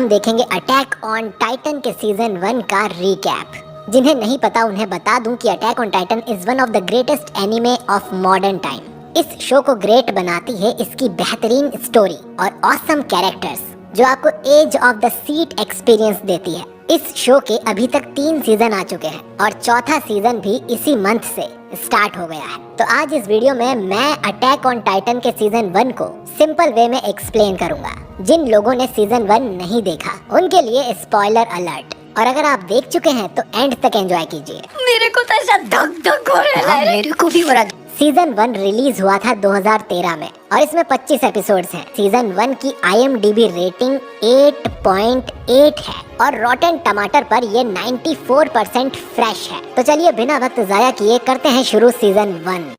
हम देखेंगे attack on Titan के सीजन 1 का रीकैप। जिन्हें नहीं पता उन्हें बता दूं कि attack on Titan is one of the greatest anime of modern time. इस शो को ग्रेट बनाती है इसकी बेहतरीन स्टोरी और ऑसम कैरेक्टर्स जो आपको edge of the seat experience देती है। इस शो के अभी तक 3 सीजन आ चुके हैं और चौथा सीजन भी इसी मंथ से स्टार्ट हो गया है। तो आज इस वीडियो में मैं अटैक ऑन टाइटन के सीजन 1 को सिंपल वे में एक्सप्लेन करूंगा। जिन लोगों ने सीजन 1 नहीं देखा उनके लिए स्पॉइलर अलर्ट, और अगर आप देख चुके हैं तो एंड तक एंजॉय कीजिए। मेरे को तो ऐसा धक धक हो रहा है। मेरे को भी हो रहा। सीजन 1 रिलीज हुआ था 2013 में और इसमें 25 एपिसोड्स हैं। सीजन 1 की IMDb रेटिंग 8.8 है और रॉटेन टमाटर पर ये 94% फ्रेश है। तो चलिए बिना वक्त जाया किए करते हैं शुरू सीजन 1।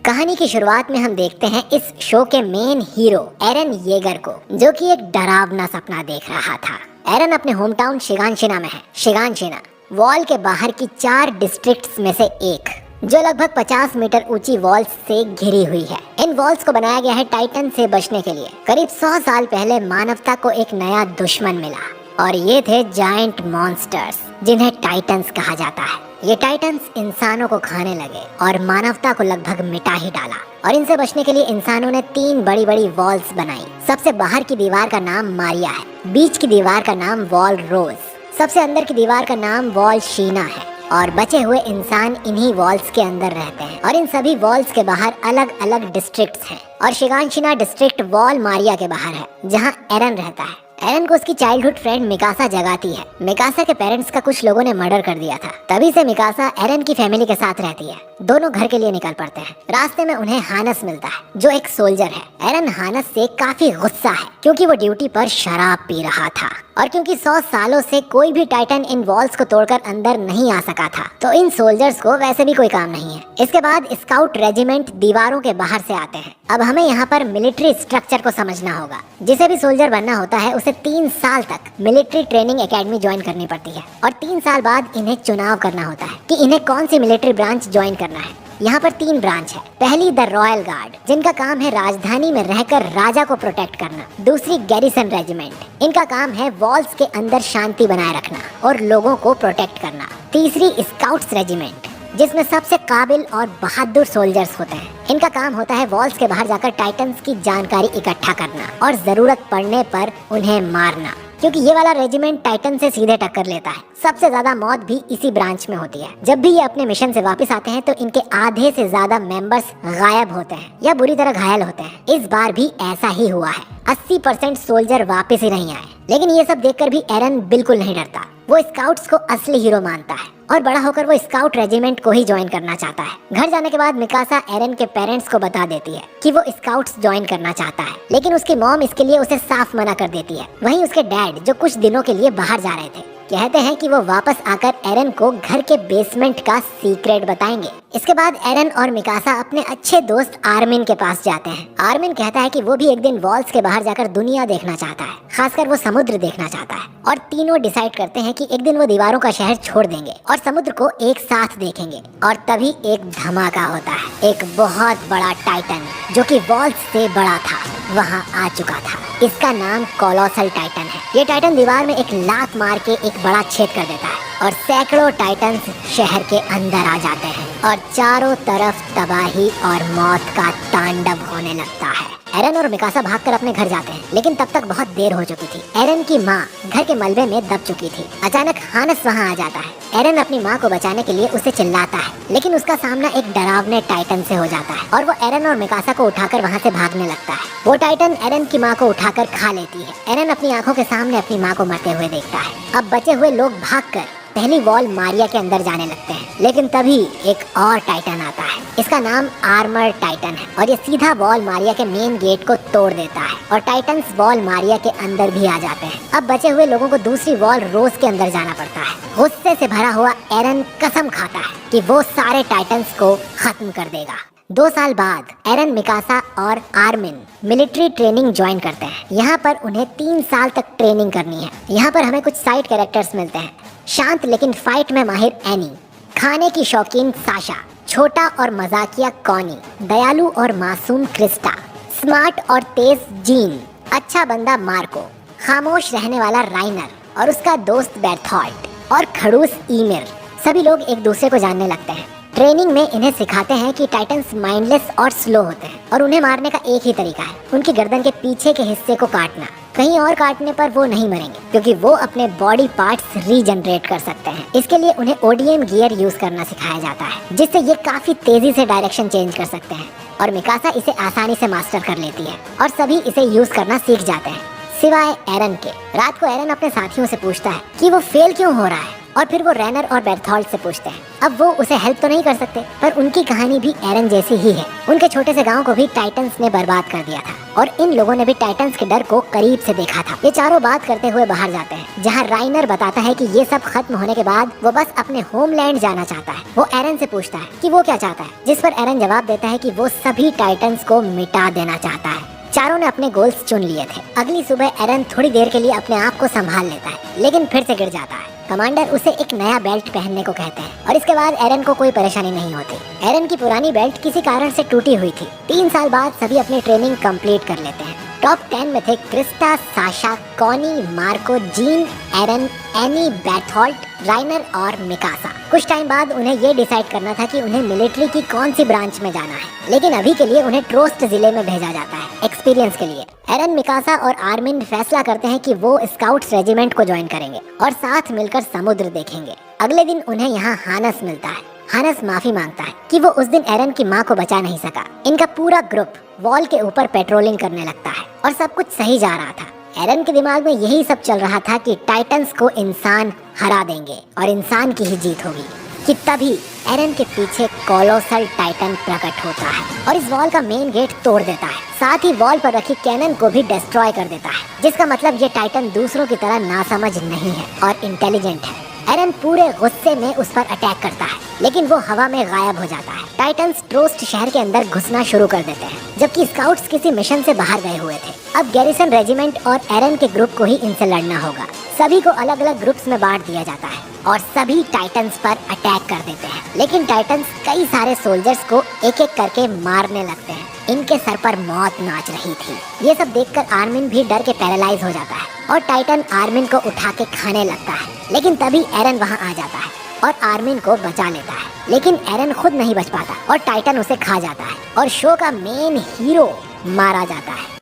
कहानी की शुरुआत में हम देखते हैं इस शो के मेन हीरो एरन येगर को, जो कि एक डरावना सपना देख रहा था। एरन अपने होम टाउन शिगानशिना में है। शिगानशिना वॉल के बाहर की 4 डिस्ट्रिक्ट्स में से एक, जो लगभग 50 मीटर ऊंची वॉल्स से घिरी हुई है। इन वॉल्स को बनाया गया है टाइटन से बचने के लिए। करीब 100 साल पहले मानवता को एक नया दुश्मन मिला और ये थे जायंट मॉन्स्टर्स, जिन्हें टाइटन्स कहा जाता है। ये टाइटन्स इंसानों को खाने लगे और मानवता को लगभग मिटा ही डाला। और इनसे बचने के लिए इंसानों ने 3 बड़ी बड़ी वॉल्स बनाई। सबसे बाहर की दीवार का नाम मारिया है, बीच की दीवार का नाम वॉल रोज, सबसे अंदर की दीवार का नाम वॉल शीना है और बचे हुए इंसान इन्हीं वॉल्स के अंदर रहते हैं। और इन सभी वॉल्स के बाहर अलग अलग डिस्ट्रिक्ट्स हैं और शिगानशिना डिस्ट्रिक्ट वॉल मारिया के बाहर है, जहां एरन रहता है। एरन को उसकी चाइल्डहुड फ्रेंड मिकासा जगाती है। मिकासा के पेरेंट्स का कुछ लोगों ने मर्डर कर दिया था, तभी से मिकासा एरन की फैमिली के साथ रहती है। दोनों घर के लिए निकल पड़ते हैं। रास्ते में उन्हें हानस मिलता है, जो एक सोल्जर है। एरन हानस से काफी गुस्सा है क्योंकि वो ड्यूटी पर शराब पी रहा था और क्योंकि 100 सालों से कोई भी टाइटन इन वॉल्स को तोड़कर अंदर नहीं आ सका था, तो इन सोल्जर्स को वैसे भी कोई काम नहीं है। इसके बाद स्काउट रेजिमेंट दीवारों के बाहर से आते हैं। अब हमें यहाँ पर मिलिट्री स्ट्रक्चर को समझना होगा। जिसे भी सोल्जर बनना होता है उसे 3 साल तक मिलिट्री ट्रेनिंग एकेडमी ज्वाइन करनी पड़ती है और 3 साल बाद इन्हें चुनाव करना होता है कि इन्हें कौन सी मिलिट्री ब्रांच ज्वाइन करना है। यहाँ पर 3 ब्रांच है। पहली द रॉयल गार्ड, जिनका काम है राजधानी में रहकर राजा को प्रोटेक्ट करना। दूसरी गैरिसन रेजिमेंट, इनका काम है वॉल्स के अंदर शांति बनाए रखना और लोगों को प्रोटेक्ट करना। तीसरी स्काउट्स रेजिमेंट, जिसमें सबसे काबिल और बहादुर सोल्जर्स होते हैं। इनका काम होता है वॉल्स के बाहर जाकर टाइटन्स की जानकारी इकट्ठा करना और जरूरत पड़ने पर उन्हें मारना, क्योंकि ये वाला रेजिमेंट टाइटन से सीधे टक्कर लेता है। सबसे ज्यादा मौत भी इसी ब्रांच में होती है। जब भी ये अपने मिशन से वापस आते हैं तो इनके आधे से ज्यादा मेंबर्स गायब होते हैं या बुरी तरह घायल होते हैं। इस बार भी ऐसा ही हुआ है। 80% सोल्जर वापस ही नहीं आए। लेकिन ये सब देखकर भी एरन बिल्कुल नहीं डरता। वो स्काउट्स को असली हीरो मानता है और बड़ा होकर वो स्काउट रेजिमेंट को ही ज्वाइन करना चाहता है। घर जाने के बाद मिकासा एरन के पेरेंट्स को बता देती है कि वो स्काउट्स ज्वाइन करना चाहता है, लेकिन उसकी मॉम इसके लिए उसे साफ मना कर देती है। वहीं उसके डैड, जो कुछ दिनों के लिए बाहर जा रहे थे, कहते हैं कि वो वापस आकर एरन को घर के बेसमेंट का सीक्रेट बताएंगे। इसके बाद एरन और मिकासा अपने अच्छे दोस्त आर्मिन के पास जाते हैं। आर्मिन कहता है कि वो भी एक दिन वॉल्स के बाहर जाकर दुनिया देखना चाहता है, खासकर वो समुद्र देखना चाहता है। और तीनों डिसाइड करते हैं कि एक दिन वो दीवारों का शहर छोड़ देंगे और समुद्र को एक साथ देखेंगे। और तभी एक धमाका होता है। एक बहुत बड़ा टाइटन, जो कि वॉल्स से बड़ा था, वहाँ आ चुका था। इसका नाम कोलोसल टाइटन है। ये टाइटन दीवार में एक लात मार के एक बड़ा छेद कर देता है और सैकड़ों टाइटन्स शहर के अंदर आ जाते हैं और चारों तरफ तबाही और मौत का तांडव होने लगता है। एरन और मिकासा भागकर अपने घर जाते हैं, लेकिन तब तक बहुत देर हो चुकी थी। एरन की माँ घर के मलबे में दब चुकी थी। अचानक हानस वहाँ आ जाता है। एरन अपनी माँ को बचाने के लिए उसे चिल्लाता है, लेकिन उसका सामना एक डरावने टाइटन से हो जाता है और वो एरन और मिकासा को उठाकर वहाँ से भागने लगता है। वो टाइटन एरन की माँ को उठाकर खा लेती है। एरन अपनी आंखों के सामने अपनी माँ को मरते हुए देखता है। अब बचे हुए लोग भागकर पहली वॉल मारिया के अंदर जाने लगते हैं, लेकिन तभी एक और टाइटन आता है। इसका नाम आर्मर टाइटन है और ये सीधा वॉल मारिया के मेन गेट को तोड़ देता है और टाइटन्स वॉल मारिया के अंदर भी आ जाते हैं। अब बचे हुए लोगों को दूसरी वॉल रोज के अंदर जाना पड़ता है। गुस्से से भरा हुआ एरन कसम खाता है कि वो सारे टाइटन्स को खत्म कर देगा। 2 साल बाद एरन, मिकासा और आर्मिन मिलिट्री ट्रेनिंग ज्वाइन करते हैं। यहाँ पर उन्हें 3 साल तक ट्रेनिंग करनी है। यहाँ पर हमें कुछ साइड कैरेक्टर्स मिलते हैं। शांत लेकिन फाइट में माहिर एनी, खाने की शौकीन साशा, छोटा और मजाकिया कॉनी, दयालु और मासूम क्रिस्टा, स्मार्ट और तेज जीन, अच्छा बंदा मार्को, खामोश रहने वाला राइनर और उसका दोस्त बेर्थोल्ट और खड़ूस ईमिर, सभी लोग एक दूसरे को जानने लगते हैं। ट्रेनिंग में इन्हें सिखाते हैं कि टाइटन्स माइंडलेस और स्लो होते हैं और उन्हें मारने का एक ही तरीका है, उनकी गर्दन के पीछे के हिस्से को काटना। कहीं और काटने पर वो नहीं मरेंगे क्योंकि वो अपने बॉडी पार्ट्स रीजनरेट कर सकते हैं। इसके लिए उन्हें ओडीएम गियर यूज करना सिखाया जाता है जिससे ये काफी तेजी से डायरेक्शन चेंज कर सकते हैं और मिकासा इसे आसानी से मास्टर कर लेती है और सभी इसे यूज करना सीख जाते हैं सिवाय एरन के। रात को एरन अपने साथियों से पूछता है कि वो फेल क्यों हो रहा है और फिर वो रैनर और बेर्थोल्ट से पूछते हैं। अब वो उसे हेल्प तो नहीं कर सकते पर उनकी कहानी भी एरन जैसी ही है। उनके छोटे से गांव को भी टाइटन्स ने बर्बाद कर दिया था और इन लोगों ने भी टाइटन्स के डर को करीब से देखा था। ये चारों बात करते हुए बाहर जाते हैं जहाँ राइनर बताता है कि ये सब खत्म होने के बाद वो बस अपने होमलैंड जाना चाहता है। वो एरन से पूछता है कि वो क्या चाहता है, जिस पर एरन जवाब देता है कि वो सभी टाइटन्स को मिटा देना चाहता है। चारों ने अपने गोल्स चुन लिए थे। अगली सुबह एरन थोड़ी देर के लिए अपने आप को संभाल लेता है लेकिन फिर से गिर जाता है। कमांडर उसे एक नया बेल्ट पहनने को कहते हैं और इसके बाद एरन को कोई परेशानी नहीं होती। एरन की पुरानी बेल्ट किसी कारण से टूटी हुई थी। 3 साल बाद सभी अपनी ट्रेनिंग कंप्लीट कर लेते हैं। टॉप 10 में थे Krista, Sasha, Connie, Marco, Jean, Eren, Annie, Bertholdt, Reiner और मिकासा। कुछ टाइम बाद उन्हें ये डिसाइड करना था कि उन्हें मिलिट्री की कौन सी ब्रांच में जाना है, लेकिन अभी के लिए उन्हें ट्रोस्ट जिले में भेजा जाता है एक्सपीरियंस के लिए। एरन, मिकासा और आर्मिन फैसला करते हैं कि वो स्काउट्स रेजिमेंट को ज्वाइन करेंगे और साथ मिलकर समुद्र देखेंगे। अगले दिन उन्हें यहाँ हानस मिलता है। हानस माफी मांगता है कि वो उस दिन एरन की माँ को बचा नहीं सका। इनका पूरा ग्रुप वॉल के ऊपर पेट्रोलिंग करने लगता है और सब कुछ सही जा रहा था। एरन के दिमाग में यही सब चल रहा था कि टाइटन्स को इंसान हरा देंगे और इंसान की ही जीत होगी कि तभी एरन के पीछे कोलोसल टाइटन प्रकट होता है और इस वॉल का मेन गेट तोड़ देता है। साथ ही वॉल पर रखी कैनन को भी डिस्ट्रॉय कर देता है, जिसका मतलब ये टाइटन दूसरों की तरह नासमझ नहीं है और इंटेलिजेंट है। एरन पूरे गुस्से में उस पर अटैक करता है लेकिन वो हवा में गायब हो जाता है। टाइटन्स ट्रोस्ट शहर के अंदर घुसना शुरू कर देते हैं जबकि स्काउट्स किसी मिशन से बाहर गए हुए थे। अब गैरिसन रेजिमेंट और एरन के ग्रुप को ही इनसे लड़ना होगा। सभी को अलग अलग ग्रुप्स में बांट दिया जाता है और सभी टाइटन्स पर अटैक कर देते हैं, लेकिन टाइटन्स कई सारे सोल्जर्स को एक एक करके मारने लगते हैं। इनके सर पर मौत नाच रही थी। ये सब देखकर आर्मिन भी डर के पैरालाइज हो जाता है और टाइटन आर्मिन को उठा के खाने लगता है, लेकिन तभी एरन वहाँ आ जाता है और आर्मिन को बचा लेता है। लेकिन एरन खुद नहीं बच पाता और टाइटन उसे खा जाता है और शो का मेन हीरो मारा जाता है।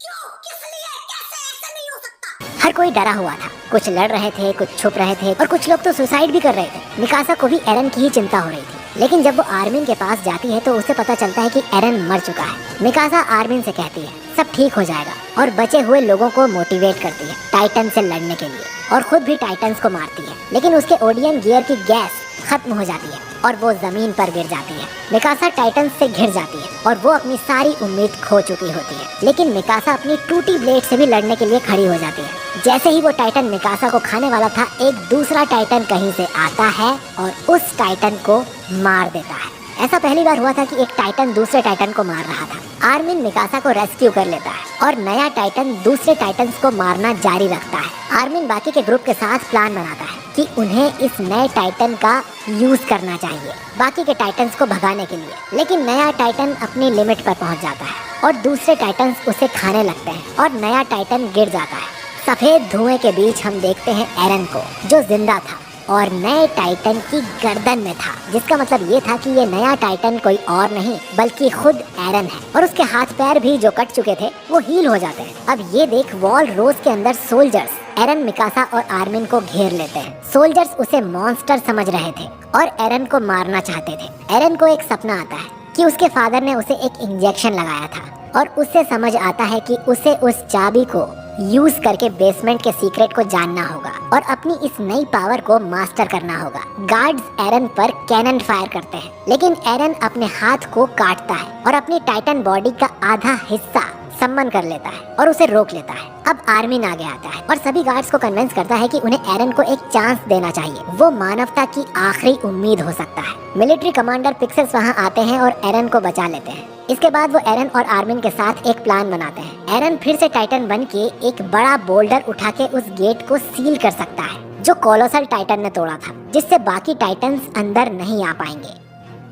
हर कोई डरा हुआ था, कुछ लड़ रहे थे, कुछ छुप रहे थे और कुछ लोग तो सुसाइड भी कर रहे थे। मिकासा को भी एरन की ही चिंता हो रही थी, लेकिन जब वो आर्मिन के पास जाती है तो उसे पता चलता है कि एरन मर चुका है। मिकासा आर्मिन से कहती है सब ठीक हो जाएगा और बचे हुए लोगों को मोटिवेट करती है टाइटन से लड़ने के लिए और खुद भी टाइटन्स को मारती है, लेकिन उसके ओडियन गियर की गैस खत्म हो जाती है और वो जमीन पर गिर जाती है। मिकासा टाइटन्स से घिर जाती है और वो अपनी सारी उम्मीद खो चुकी होती है, लेकिन मिकासा अपनी टूटी ब्लेड से भी लड़ने के लिए खड़ी हो जाती है। जैसे ही वो टाइटन मिकासा को खाने वाला था, एक दूसरा टाइटन कहीं से आता है और उस टाइटन को मार देता है। ऐसा पहली बार हुआ था कि एक टाइटन दूसरे टाइटन को मार रहा था। आर्मिन मिकासा को रेस्क्यू कर लेता है और नया टाइटन दूसरे टाइटन्स को मारना जारी रखता है। आर्मिन बाकी के ग्रुप के साथ प्लान बनाता है कि उन्हें इस नए टाइटन का यूज करना चाहिए बाकी के टाइटन्स को भगाने के लिए, लेकिन नया टाइटन अपनी लिमिट पर पहुंच जाता है और दूसरे टाइटन्स उसे खाने लगते हैं और नया टाइटन गिर जाता है। सफेद धुएं के बीच हम देखते हैं एरन को जो जिंदा था और नए टाइटन की गर्दन में था, जिसका मतलब ये था कि ये नया टाइटन कोई और नहीं बल्कि खुद एरन है और उसके हाथ पैर भी जो कट चुके थे वो हील हो जाते हैं। अब ये देख वॉल रोज के अंदर सोल्जर्स एरन, मिकासा और आर्मिन को घेर लेते हैं। सोल्जर्स उसे मॉन्स्टर समझ रहे थे और एरन को मारना चाहते थे। एरन को एक सपना आता है कि उसके फादर ने उसे एक इंजेक्शन लगाया था और उससे समझ आता है कि उसे उस चाबी को यूज करके बेसमेंट के सीक्रेट को जानना होगा और अपनी इस नई पावर को मास्टर करना होगा। गार्ड्स एरन पर कैनन फायर करते हैं, लेकिन एरन अपने हाथ को काटता है और अपनी टाइटन बॉडी का आधा हिस्सा सम्मन कर लेता है और उसे रोक लेता है। अब आर्मिन आगे आता है और सभी गार्ड्स को कन्विंस करता है कि उन्हें एरन को एक चांस देना चाहिए, वो मानवता की आखिरी उम्मीद हो सकता है। मिलिट्री कमांडर पिक्सेल्स वहां आते हैं और एरन को बचा लेते हैं। इसके बाद वो एरन और आर्मिन के साथ एक प्लान बनाते हैं। एरन फिर से टाइटन बन के एक बड़ा बोल्डर उठा के उस गेट को सील कर सकता है जो कोलोसल टाइटन ने तोड़ा था, जिससे बाकी टाइटन्स अंदर नहीं आ पाएंगे।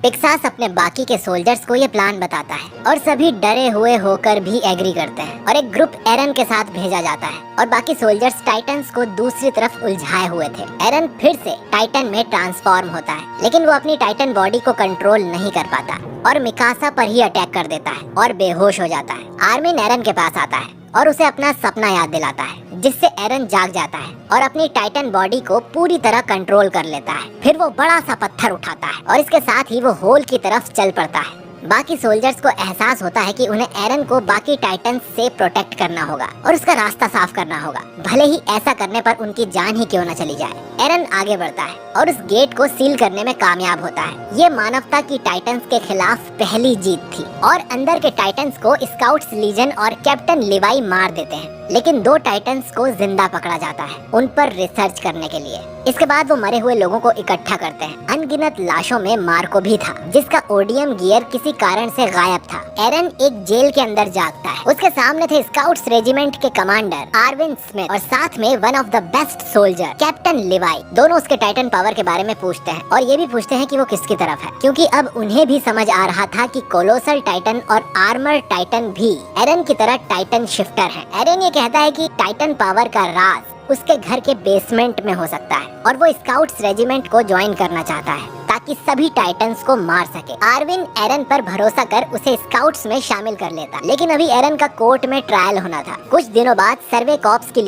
पिक्सास अपने बाकी के सोल्जर्स को ये प्लान बताता है और सभी डरे हुए होकर भी एग्री करते हैं और एक ग्रुप एरन के साथ भेजा जाता है और बाकी सोल्जर्स टाइटन्स को दूसरी तरफ उलझाए हुए थे। एरन फिर से टाइटन में ट्रांसफॉर्म होता है, लेकिन वो अपनी टाइटन बॉडी को कंट्रोल नहीं कर पाता और मिकासा पर ही अटैक कर देता है और बेहोश हो जाता है। आर्मिन एरन के पास आता है और उसे अपना सपना याद दिलाता है, जिससे एरन जाग जाता है और अपनी टाइटन बॉडी को पूरी तरह कंट्रोल कर लेता है। फिर वो बड़ा सा पत्थर उठाता है और इसके साथ ही वो होल की तरफ चल पड़ता है। बाकी सोल्जर्स को एहसास होता है कि उन्हें एरन को बाकी टाइटन्स से प्रोटेक्ट करना होगा और उसका रास्ता साफ करना होगा, भले ही ऐसा करने पर उनकी जान ही क्यों न चली जाए। एरन आगे बढ़ता है और उस गेट को सील करने में कामयाब होता है। ये मानवता की टाइटन्स के खिलाफ पहली जीत थी और अंदर के टाइटन्स को स्काउट्स लीजन और कैप्टन लिवाई मार देते हैं, लेकिन 2 टाइटन्स को जिंदा पकड़ा जाता है उन पर रिसर्च करने के लिए। इसके बाद वो मरे हुए लोगों को इकट्ठा करते हैं। अनगिनत लाशों में मार्को भी था, जिसका ओडियम गियर किसी कारण से गायब था। एरन एक जेल के अंदर जागता है। उसके सामने थे स्काउट्स रेजिमेंट के कमांडर आर्विन स्मिथ और साथ में one of the best soldier captain Levi. दोनों उसके टाइटन पावर के बारे में पूछते हैं और ये भी पूछते हैं कि वो किसकी तरफ है, क्योंकि अब उन्हें भी समझ आ रहा था कि कोलोसल टाइटन और आर्मर टाइटन भी एरन की तरह टाइटन शिफ्टर हैं। एरन ये कहता है कि टाइटन पावर का राज उसके घर के बेसमेंट में हो सकता है और वो स्काउट्स रेजिमेंट को ज्वाइन करना चाहता है ताकि सभी टाइटन्स को मार सके। आर्विन एरन पर भरोसा कर उसे स्काउट्स में शामिल कर लेता, लेकिन अभी एरन का कोर्ट में ट्रायल होना था। कुछ दिनों बाद सर्वे कॉर्प्स की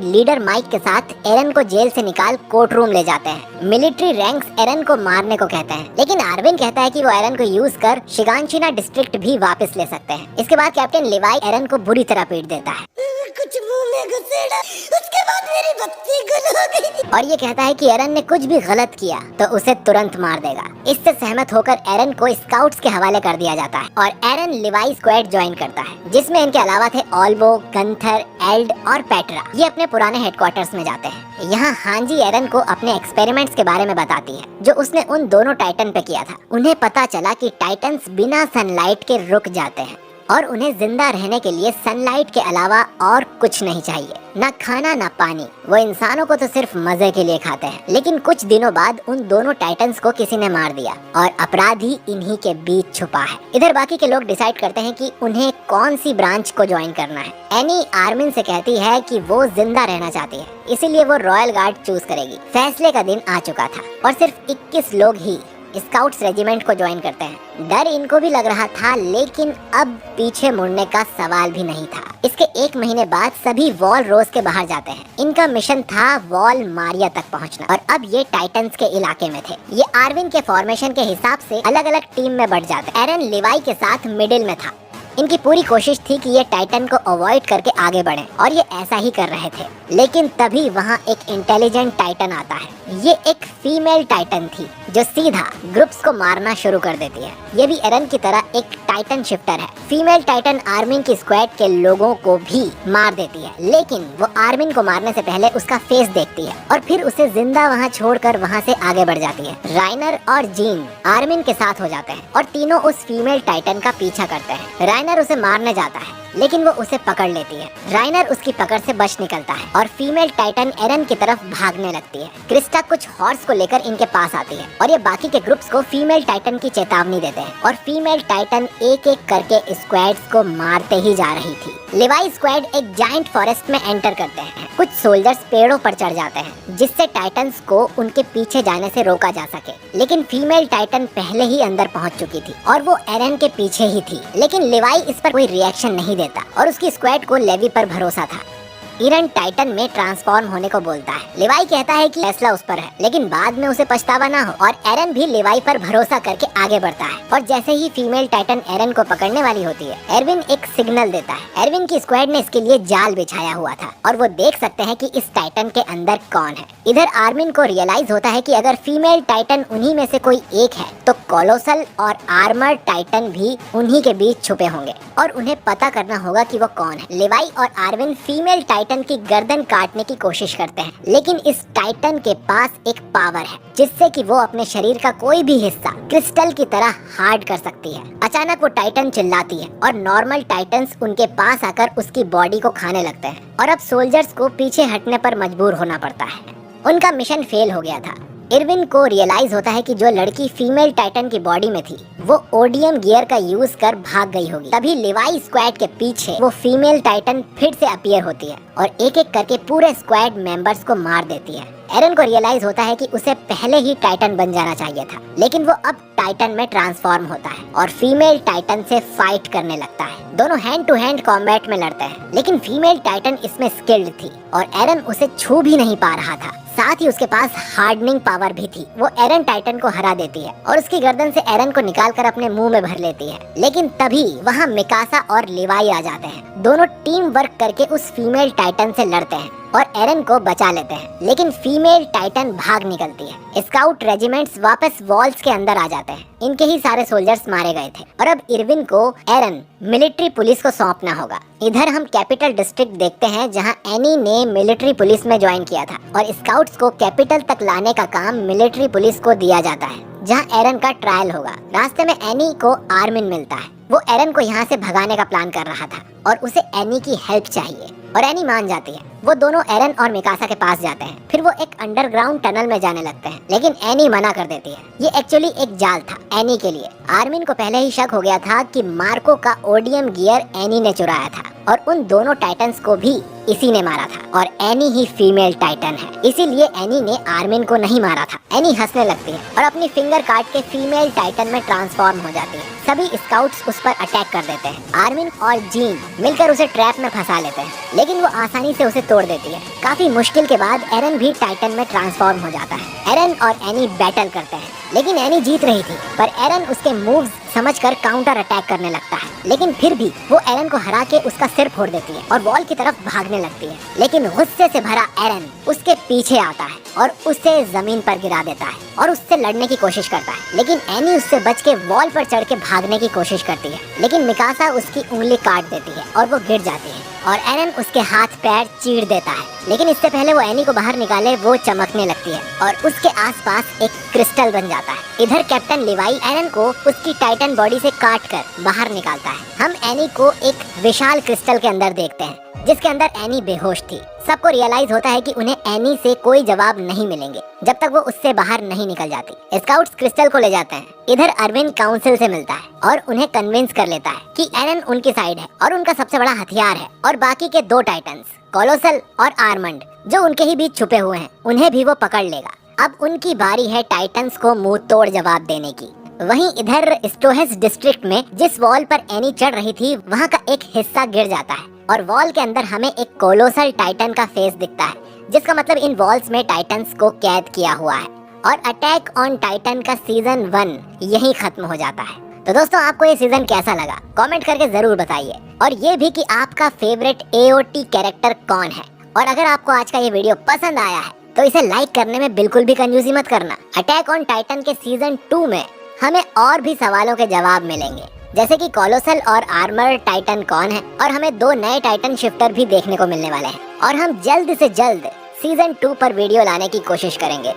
लीडर माइक के साथ एरन को जेल से निकाल कोर्ट रूम ले जाते हैं। मिलिट्री रैंक्स एरन को मारने को कहते हैं, लेकिन आर्विन कहता है कि वो एरन को यूज कर शिगानशिना डिस्ट्रिक्ट भी वापस ले सकते हैं। इसके बाद कैप्टन लिवाई एरन को बुरी तरह पीट देता है, कुछ मुंह में घुसेड़ा, उसके बाद मेरी बत्ती गुल हो गई और ये कहता है कि एरन ने कुछ भी गलत किया तो उसे तुरंत मार देगा। इससे सहमत होकर एरन को स्काउट्स के हवाले कर दिया जाता है और एरन लिवाई स्क्वाड ज्वाइन करता है, जिसमें इनके अलावा थे ऑल्बो, गंथर, एल्ड और पेट्रा। ये अपने पुराने हेडक्वार्टर्स में जाते हैं। यहाँ हांजी एरन को अपने एक्सपेरिमेंट्स के बारे में बताती है जो उसने उन दोनों टाइटन पे किया था। उन्हें पता चला कि टाइटन्स बिना सनलाइट के रुक जाते हैं और उन्हें जिंदा रहने के लिए सनलाइट के अलावा और कुछ नहीं चाहिए, ना खाना ना पानी। वो इंसानों को तो सिर्फ मजे के लिए खाते हैं। लेकिन कुछ दिनों बाद उन दोनों टाइटन्स को किसी ने मार दिया और अपराधी इन्हीं के बीच छुपा है। इधर बाकी के लोग डिसाइड करते हैं कि उन्हें कौन सी ब्रांच को ज्वाइन करना है। एनी आर्मिन से कहती है कि वो जिंदा रहना चाहती है, इसीलिए वो रॉयल गार्ड चूज करेगी। फैसले का दिन आ चुका था और सिर्फ 21 लोग ही स्काउट्स रेजिमेंट को ज्वाइन करते हैं। डर इनको भी लग रहा था, लेकिन अब पीछे मुड़ने का सवाल भी नहीं था। इसके 1 महीने बाद सभी वॉल रोज के बाहर जाते हैं। इनका मिशन था वॉल मारिया तक पहुंचना और अब ये टाइटन्स के इलाके में थे। ये आर्विन के फॉर्मेशन के हिसाब से अलग अलग टीम में बढ़ जाते। एरन लिवाई के साथ मिडिल में था। इनकी पूरी कोशिश थी कि ये टाइटन को अवॉइड करके आगे बढ़ें और ये ऐसा ही कर रहे थे। लेकिन तभी वहाँ एक इंटेलिजेंट टाइटन आता है। ये एक फीमेल टाइटन थी जो सीधा ग्रुप्स को मारना शुरू कर देती है। ये भी एरन की तरह एक टाइटन शिफ्टर है। फीमेल टाइटन आर्मिन की स्क्वाड के लोगों को भी मार देती है, लेकिन वो आर्मिन को मारने से पहले उसका फेस देखती है और फिर उसे जिंदा वहाँ छोड़कर वहाँ से आगे बढ़ जाती है। राइनर और जीन आर्मिन के साथ हो जाते हैं और तीनों उस फीमेल टाइटन का पीछा करते हैं। राइनर उसे मारने जाता है, लेकिन वो उसे पकड़ लेती है। राइनर उसकी पकड़ से बच निकलता है और फीमेल टाइटन एरन की तरफ भागने लगती है। क्रिस्टा कुछ हॉर्स को लेकर इनके पास आती है और ये बाकी के ग्रुप्स को फीमेल टाइटन की चेतावनी देते हैं और फीमेल टाइटन एक एक करके स्क्वाड्स को मारते ही जा रही थी। लिवाई स्क्वाड एक जायंट फॉरेस्ट में एंटर करते हैं। कुछ सोल्जर्स पेड़ों पर चढ़ जाते हैं जिससे टाइटन्स को उनके पीछे जाने से रोका जा सके, लेकिन फीमेल टाइटन पहले ही अंदर पहुंच चुकी थी और वो एरन के पीछे ही थी। लेकिन लिवाई इस पर कोई रिएक्शन नहीं देता और उसकी स्क्वाड को लेवी पर भरोसा था। एरन टाइटन में ट्रांसफॉर्म होने को बोलता है। लिवाई कहता है कि फैसला उस पर है, लेकिन बाद में उसे पछतावा ना हो और एरन भी लिवाई पर भरोसा करके आगे बढ़ता है। और जैसे ही फीमेल टाइटन एरन को पकड़ने वाली होती है, एरविन एक सिग्नल देता है। एरविन की स्क्वाड ने इसके लिए जाल बिछाया हुआ था और वो देख सकते हैं कि इस टाइटन के अंदर कौन है। इधर आर्मिन को रियलाइज होता है कि अगर फीमेल टाइटन उन्हीं में से कोई एक है तो कोलोसल और आर्मर टाइटन भी उन्हीं के बीच छुपे होंगे और उन्हें पता करना होगा कि वो कौन है। लिवाई और आर्विन फीमेल टाइटन की गर्दन काटने की कोशिश करते हैं, लेकिन इस टाइटन के पास एक पावर है जिससे कि वो अपने शरीर का कोई भी हिस्सा क्रिस्टल की तरह हार्ड कर सकती है। अचानक वो टाइटन चिल्लाती है और नॉर्मल टाइटन्स उनके पास आकर उसकी बॉडी को खाने लगते हैं और अब सोल्जर्स को पीछे हटने पर मजबूर होना पड़ता है। उनका मिशन फेल हो गया था। इरविन को रियलाइज होता है कि जो लड़की फीमेल टाइटन की बॉडी में थी वो ओडियम गियर का यूज कर भाग गई होगी। तभी लिवाई स्क्वाड के पीछे वो फीमेल टाइटन फिर से अपीयर होती है और एक एक करके पूरे स्क्वाड मेंबर्स को मार देती है। एरन को रियलाइज होता है कि उसे पहले ही टाइटन बन जाना चाहिए था, लेकिन वो अब टाइटन में ट्रांसफॉर्म होता है और फीमेल टाइटन से फाइट करने लगता है। दोनों हैंड टू हैंड कॉम्बैट में लड़ते हैं, लेकिन फीमेल टाइटन इसमें स्किल्ड थी और एरन उसे छू भी नहीं पा रहा था। साथ ही उसके पास हार्डनिंग पावर भी थी। वो एरन टाइटन को हरा देती है और उसकी गर्दन से एरन को निकालकर अपने मुंह में भर लेती है। लेकिन तभी वहाँ मिकासा और लिवाई आ जाते हैं। दोनों टीम वर्क करके उस फीमेल टाइटन से लड़ते हैं और एरन को बचा लेते हैं, लेकिन फीमेल टाइटन भाग निकलती है। स्काउट रेजिमेंट्स वापस वॉल्स के अंदर आ जाते हैं। इनके ही सारे सोल्जर्स मारे गए थे और अब इरविन को एरन मिलिट्री पुलिस को सौंपना होगा। इधर हम कैपिटल डिस्ट्रिक्ट देखते हैं जहां एनी ने मिलिट्री पुलिस में ज्वाइन किया था और स्काउट्स को कैपिटल तक लाने का काम मिलिट्री पुलिस को दिया जाता है, जहां एरन का ट्रायल होगा। रास्ते में एनी को आर्मिन मिलता है। वो एरन को यहाँ से भगाने का प्लान कर रहा था और उसे एनी की हेल्प चाहिए और एनी मान जाती है। वो दोनों एरन और मिकासा के पास जाते हैं। फिर वो एक अंडरग्राउंड टनल में जाने लगते हैं, लेकिन एनी मना कर देती है। ये एक्चुअली एक जाल था एनी के लिए। आर्मिन को पहले ही शक हो गया था कि मार्को का ओडियम गियर एनी ने चुराया था और उन दोनों टाइटन्स को भी इसी ने मारा था और एनी ही फीमेल टाइटन है, इसीलिए एनी ने आर्मिन को नहीं मारा था। एनी हंसने लगती है और अपनी फिंगर काट के फीमेल टाइटन में ट्रांसफॉर्म हो जाती है। सभी स्काउट्स उस पर अटैक कर देते हैं। आर्मिन और जीन मिलकर उसे ट्रैप में फंसा लेते हैं, लेकिन वो आसानी से उसे तोड़ देती है। काफी मुश्किल के बाद एरन भी टाइटन में ट्रांसफॉर्म हो जाता है। एरन और एनी बैटल करते हैं, लेकिन एनी जीत रही थी, पर एरन उसके मूव्स समझकर काउंटर अटैक करने लगता है। लेकिन फिर भी वो एरन को हरा के उसका सिर फोड़ देती है और वॉल की तरफ भागने लगती है। लेकिन गुस्से से भरा एरन उसके पीछे आता है और उसे जमीन पर गिरा देता है और उससे लड़ने की कोशिश करता है, लेकिन एनी उससे बच के वॉल पर चढ़ के भागने की कोशिश करती है। लेकिन मिकासा उसकी उंगली काट देती है और वो गिर जाती है और एरन उसके हाथ पैर चीर देता है। लेकिन इससे पहले वो एनी को बाहर निकाले वो चमकने लगती है और उसके आसपास एक क्रिस्टल बन जाता है। इधर कैप्टन लिवाई एरन को उसकी टाइटन बॉडी से काट कर बाहर निकालता है। हम एनी को एक विशाल क्रिस्टल के अंदर देखते हैं जिसके अंदर एनी बेहोश थी। सबको रियलाइज होता है कि उन्हें एनी से कोई जवाब नहीं मिलेंगे जब तक वो उससे बाहर नहीं निकल जाती। स्काउट्स क्रिस्टल को ले जाते हैं। इधर अरविंद काउंसिल से मिलता है और उन्हें कन्विंस कर लेता है कि एरन उनकी साइड है और उनका सबसे बड़ा हथियार है और बाकी के दो टाइटन्स कोलोसल और आर्मंड जो उनके ही बीच छुपे हुए हैं उन्हें भी वो पकड़ लेगा। अब उनकी बारी है टाइटन्स को मुंह तोड़ जवाब देने की। वहीं इधर स्टोहेस डिस्ट्रिक्ट में जिस वॉल पर एनी चढ़ रही थी वहाँ का एक हिस्सा गिर जाता है और वॉल के अंदर हमें एक कोलोसल टाइटन का फेस दिखता है, जिसका मतलब इन वॉल्स में टाइटन्स को कैद किया हुआ है। और अटैक ऑन टाइटन का सीजन 1 यहीं खत्म हो जाता है। तो दोस्तों आपको ये सीजन कैसा लगा कमेंट करके जरूर बताइए, और ये भी कि आपका फेवरेट AOT कैरेक्टर कौन है। और अगर आपको आज का ये वीडियो पसंद आया है तो इसे लाइक करने में बिल्कुल भी कंजूसी मत करना। अटैक ऑन टाइटन के सीजन 2 में हमें और भी सवालों के जवाब मिलेंगे, जैसे कि कोलोसल और आर्मर टाइटन कौन है, और हमें 2 नए टाइटन शिफ्टर भी देखने को मिलने वाले हैं। और हम जल्द से जल्द सीजन 2 पर वीडियो लाने की कोशिश करेंगे।